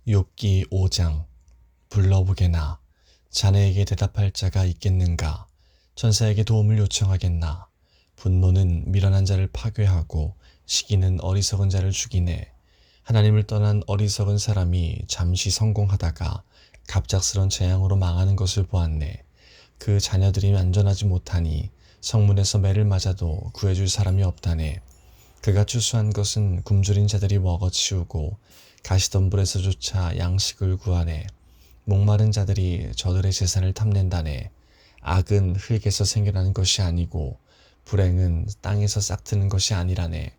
욥기 5장. 불러보게나. 자네에게 대답할 자가 있겠는가? 천사에게 도움을 요청하겠나? 분노는 미련한 자를 파괴하고 시기는 어리석은 자를 죽이네. 하나님을 떠난 어리석은 사람이 잠시 성공하다가 갑작스런 재앙으로 망하는 것을 보았네. 그 자녀들이 안전하지 못하니 성문에서 매를 맞아도 구해줄 사람이 없다네. 그가 추수한 것은 굶주린 자들이 먹어치우고 가시덤불에서조차 양식을 구하네. 목마른 자들이 저들의 재산을 탐낸다네. 악은 흙에서 생겨나는 것이 아니고 불행은 땅에서 싹트는 것이 아니라네.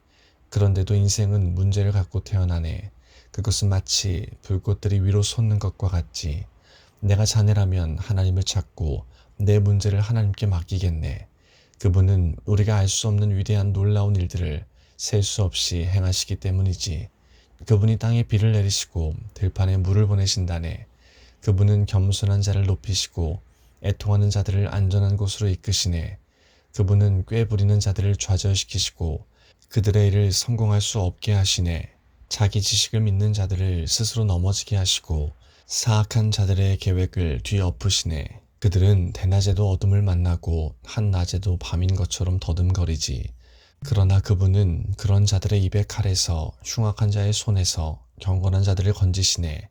그런데도 인생은 문제를 갖고 태어나네. 그것은 마치 불꽃들이 위로 솟는 것과 같지. 내가 자네라면 하나님을 찾고 내 문제를 하나님께 맡기겠네. 그분은 우리가 알 수 없는 위대한 놀라운 일들을 셀 수 없이 행하시기 때문이지. 그분이 땅에 비를 내리시고 들판에 물을 보내신다네. 그분은 겸손한 자를 높이시고 애통하는 자들을 안전한 곳으로 이끄시네. 그분은 꾀부리는 자들을 좌절시키시고 그들의 일을 성공할 수 없게 하시네. 자기 지식을 믿는 자들을 스스로 넘어지게 하시고 사악한 자들의 계획을 뒤엎으시네. 그들은 대낮에도 어둠을 만나고 한낮에도 밤인 것처럼 더듬거리지. 그러나 그분은 그런 자들의 입의 칼에서 흉악한 자의 손에서 경건한 자들을 건지시네.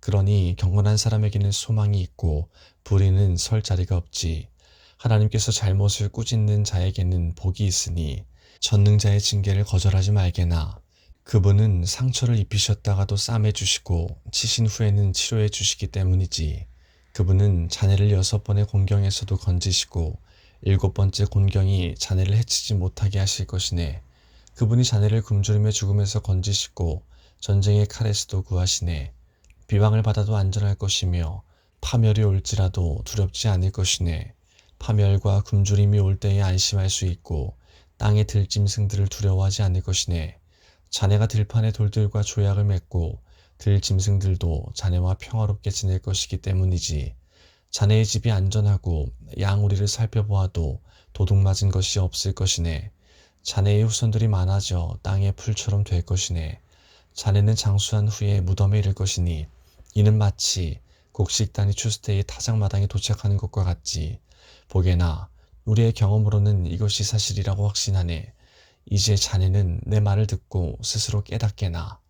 그러니 경건한 사람에게는 소망이 있고 불의는 설 자리가 없지. 하나님께서 잘못을 꾸짖는 자에게는 복이 있으니 전능자의 징계를 거절하지 말게나. 그분은 상처를 입히셨다가도 싸매 주시고 치신 후에는 치료해 주시기 때문이지. 그분은 자네를 6번의 곤경에서도 건지시고 7번째 곤경이 자네를 해치지 못하게 하실 것이네. 그분이 자네를 굶주림의 죽음에서 건지시고 전쟁의 칼에서도 구하시네. 비방을 받아도 안전할 것이며 파멸이 올지라도 두렵지 않을 것이네. 파멸과 굶주림이 올 때에 안심할 수 있고 땅의 들짐승들을 두려워하지 않을 것이네. 자네가 들판의 돌들과 조약을 맺고 들짐승들도 자네와 평화롭게 지낼 것이기 때문이지. 자네의 집이 안전하고 양우리를 살펴보아도 도둑 맞은 것이 없을 것이네. 자네의 후손들이 많아져 땅의 풀처럼 될 것이네. 자네는 장수한 후에 무덤에 이를 것이니 이는 마치 곡식단이 추수 때의 타작마당에 도착하는 것과 같지. 보게나 우리의 경험으로는 이것이 사실이라고 확신하네. 이제 자네는 내 말을 듣고 스스로 깨닫게나.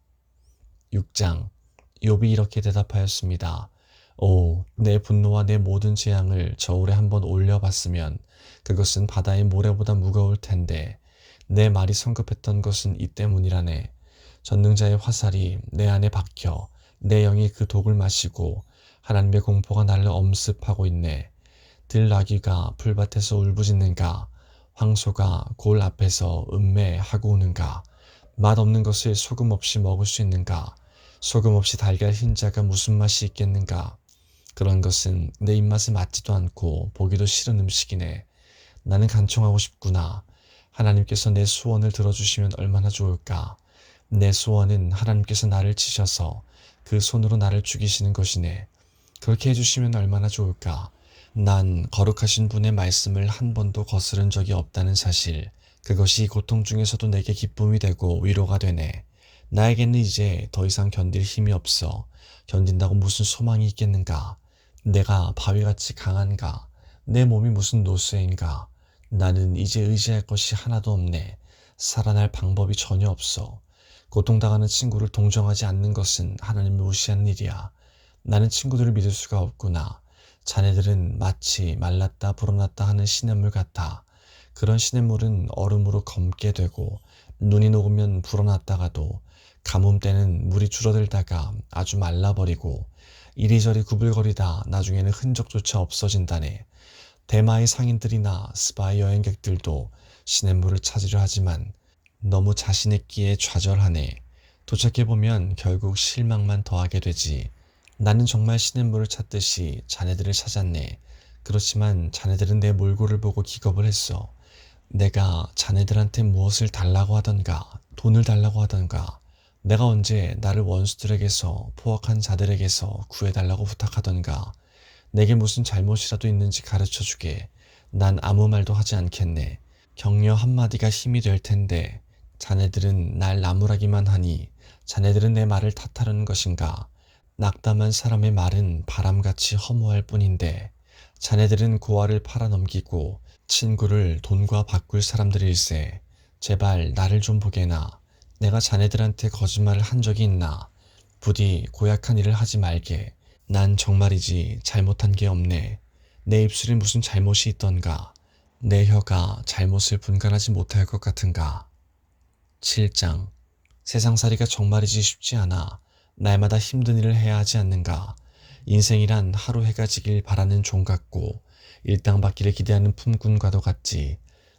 6장. 욥이 이렇게 대답하였습니다. 오, 내 분노와 내 모든 재앙을 저울에 한번 올려봤으면 그것은 바다의 모래보다 무거울 텐데 내 말이 성급했던 것은 이 때문이라네. 전능자의 화살이 내 안에 박혀 내 영이 그 독을 마시고 하나님의 공포가 나를 엄습하고 있네. 들나귀가 풀밭에서 울부짖는가? 황소가 골 앞에서 음매하고 우는가? 맛없는 것을 소금 없이 먹을 수 있는가? 소금 없이 달걀 흰자가 무슨 맛이 있겠는가? 그런 것은 내 입맛에 맞지도 않고 보기도 싫은 음식이네. 나는 간청하고 싶구나. 하나님께서 내 소원을 들어주시면 얼마나 좋을까? 내 소원은 하나님께서 나를 치셔서 그 손으로 나를 죽이시는 것이네. 그렇게 해주시면 얼마나 좋을까? 난 거룩하신 분의 말씀을 한 번도 거스른 적이 없다는 사실, 그것이 고통 중에서도 내게 기쁨이 되고 위로가 되네. 나에게는 이제 더 이상 견딜 힘이 없어. 견딘다고 무슨 소망이 있겠는가? 내가 바위같이 강한가? 내 몸이 무슨 노쇠인가? 나는 이제 의지할 것이 하나도 없네. 살아날 방법이 전혀 없어. 고통당하는 친구를 동정하지 않는 것은 하나님을 무시하는 일이야. 나는 친구들을 믿을 수가 없구나. 자네들은 마치 말랐다 불어났다 하는 시냇물 같아. 그런 시냇물은 얼음으로 검게 되고 눈이 녹으면 불어났다가도 가뭄 때는 물이 줄어들다가 아주 말라버리고 이리저리 구불거리다 나중에는 흔적조차 없어진다네. 대마의 상인들이나 스바의 여행객들도 시냇물을 찾으려 하지만 너무 자신의 끼에 좌절하네. 도착해보면 결국 실망만 더하게 되지. 나는 정말 시냇물을 찾듯이 자네들을 찾았네. 그렇지만 자네들은 내 몰골을 보고 기겁을 했어. 내가 자네들한테 무엇을 달라고 하던가, 돈을 달라고 하던가, 내가 언제 나를 원수들에게서, 포악한 자들에게서 구해달라고 부탁하던가, 내게 무슨 잘못이라도 있는지 가르쳐주게. 난 아무 말도 하지 않겠네. 격려 한마디가 힘이 될 텐데 자네들은 날 나무라기만 하니 자네들은 내 말을 탓하려는 것인가? 낙담한 사람의 말은 바람같이 허무할 뿐인데 자네들은 고아를 팔아넘기고 친구를 돈과 바꿀 사람들일세. 제발 나를 좀 보게나. 내가 자네들한테 거짓말을 한 적이 있나. 부디 고약한 일을 하지 말게. 난 정말이지 잘못한 게 없네. 내 입술에 무슨 잘못이 있던가. 내 혀가 잘못을 분간하지 못할 것 같은가. 7장. 세상살이가 정말이지 쉽지 않아. 날마다 힘든 일을 해야 하지 않는가. 인생이란 하루 해가 지길 바라는 종 같고 일당받기를 기대하는 품꾼과도 같지.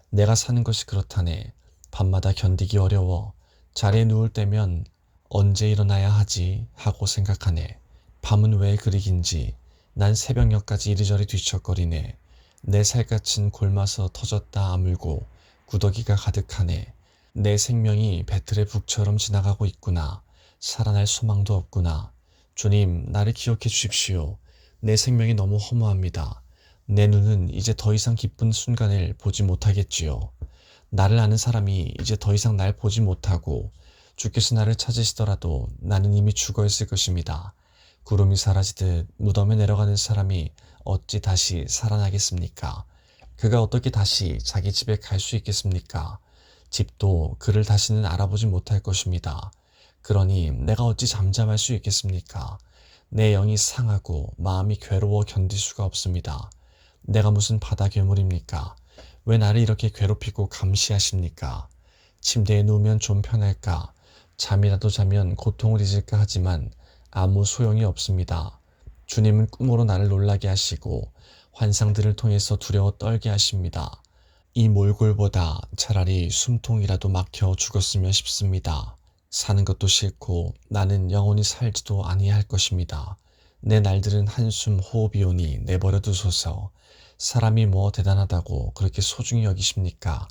내가 사는 것이 그렇다네. 밤마다 견디기 어려워. 자리에 누울 때면 언제 일어나야 하지 하고 생각하네. 밤은 왜 그리 긴지. 난 새벽녘까지 이리저리 뒤척거리네. 내 살갗은 골마서 터졌다 아물고 구더기가 가득하네. 내 생명이 배틀의 북처럼 지나가고 있구나. 살아날 소망도 없구나. 주님, 나를 기억해 주십시오. 내 생명이 너무 허무합니다. 내 눈은 이제 더 이상 기쁜 순간을 보지 못하겠지요. 나를 아는 사람이 이제 더 이상 날 보지 못하고 주께서 나를 찾으시더라도 나는 이미 죽어 있을 것입니다. 구름이 사라지듯 무덤에 내려가는 사람이 어찌 다시 살아나겠습니까? 그가 어떻게 다시 자기 집에 갈 수 있겠습니까? 집도 그를 다시는 알아보지 못할 것입니다. 그러니 내가 어찌 잠잠할 수 있겠습니까? 내 영이 상하고 마음이 괴로워 견딜 수가 없습니다. 내가 무슨 바다 괴물입니까? 왜 나를 이렇게 괴롭히고 감시하십니까? 침대에 누우면 좀 편할까? 잠이라도 자면 고통을 잊을까 하지만 아무 소용이 없습니다. 주님은 꿈으로 나를 놀라게 하시고 환상들을 통해서 두려워 떨게 하십니다. 이 몰골보다 차라리 숨통이라도 막혀 죽었으면 싶습니다. 사는 것도 싫고 나는 영원히 살지도 아니할 것입니다. 내 날들은 한숨 호흡이오니 내버려 두소서. 사람이 뭐 대단하다고 그렇게 소중히 여기십니까?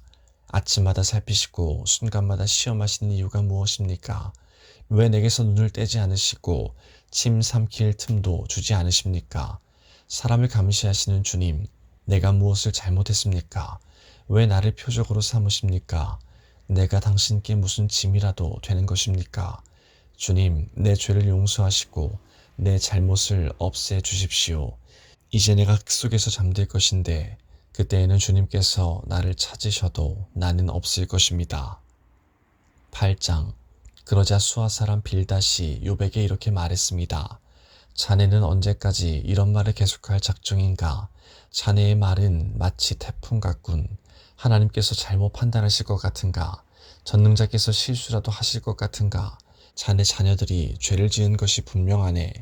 아침마다 살피시고 순간마다 시험하시는 이유가 무엇입니까? 왜 내게서 눈을 떼지 않으시고 침 삼킬 틈도 주지 않으십니까? 사람을 감시하시는 주님, 내가 무엇을 잘못했습니까? 왜 나를 표적으로 삼으십니까? 내가 당신께 무슨 짐이라도 되는 것입니까? 주님, 내 죄를 용서하시고 내 잘못을 없애 주십시오. 이제 내가 그 속에서 잠들 것인데 그때에는 주님께서 나를 찾으셔도 나는 없을 것입니다. 8장. 그러자 수아 사람 빌닷이 욥에게 이렇게 말했습니다. 자네는 언제까지 이런 말을 계속할 작정인가? 자네의 말은 마치 태풍 같군. 하나님께서 잘못 판단하실 것 같은가? 전능자께서 실수라도 하실 것 같은가? 자네 자녀들이 죄를 지은 것이 분명하네.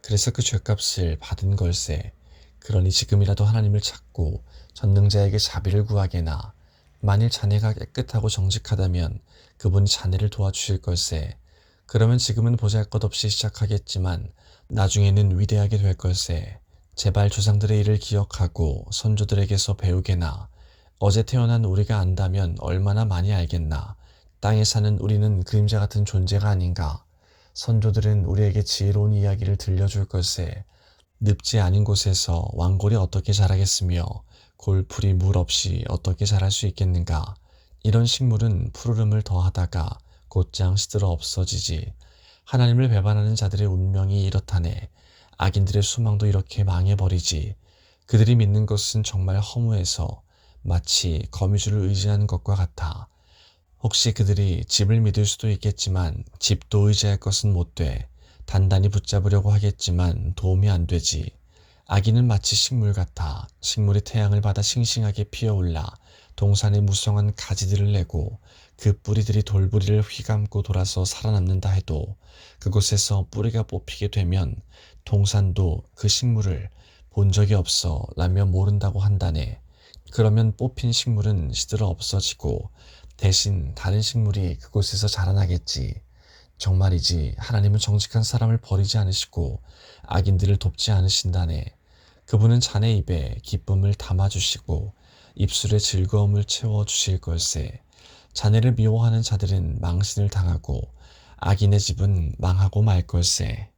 그래서 그 죄값을 받은 걸세. 그러니 지금이라도 하나님을 찾고 전능자에게 자비를 구하게나. 만일 자네가 깨끗하고 정직하다면 그분이 자네를 도와주실 걸세. 그러면 지금은 보잘것없이 시작하겠지만 나중에는 위대하게 될 걸세. 제발 조상들의 일을 기억하고 선조들에게서 배우게나. 어제 태어난 우리가 안다면 얼마나 많이 알겠나. 땅에 사는 우리는 그림자 같은 존재가 아닌가. 선조들은 우리에게 지혜로운 이야기를 들려줄 걸세. 늪지 않은 곳에서 왕골이 어떻게 자라겠으며 골풀이 물 없이 어떻게 자랄 수 있겠는가. 이런 식물은 푸르름을 더하다가 곧장 시들어 없어지지. 하나님을 배반하는 자들의 운명이 이렇다네. 악인들의 수망도 이렇게 망해버리지. 그들이 믿는 것은 정말 허무해서 마치 거미줄을 의지하는 것과 같아. 혹시 그들이 집을 믿을 수도 있겠지만 집도 의지할 것은 못 돼. 단단히 붙잡으려고 하겠지만 도움이 안 되지. 아기는 마치 식물 같아. 식물이 태양을 받아 싱싱하게 피어올라 동산의 무성한 가지들을 내고 그 뿌리들이 돌부리를 휘감고 돌아서 살아남는다 해도 그곳에서 뿌리가 뽑히게 되면 동산도 그 식물을 본 적이 없어 라며 모른다고 한다네. 그러면 뽑힌 식물은 시들어 없어지고 대신 다른 식물이 그곳에서 자라나겠지. 정말이지 하나님은 정직한 사람을 버리지 않으시고 악인들을 돕지 않으신다네. 그분은 자네 입에 기쁨을 담아주시고 입술에 즐거움을 채워주실 걸세. 자네를 미워하는 자들은 망신을 당하고 악인의 집은 망하고 말 걸세.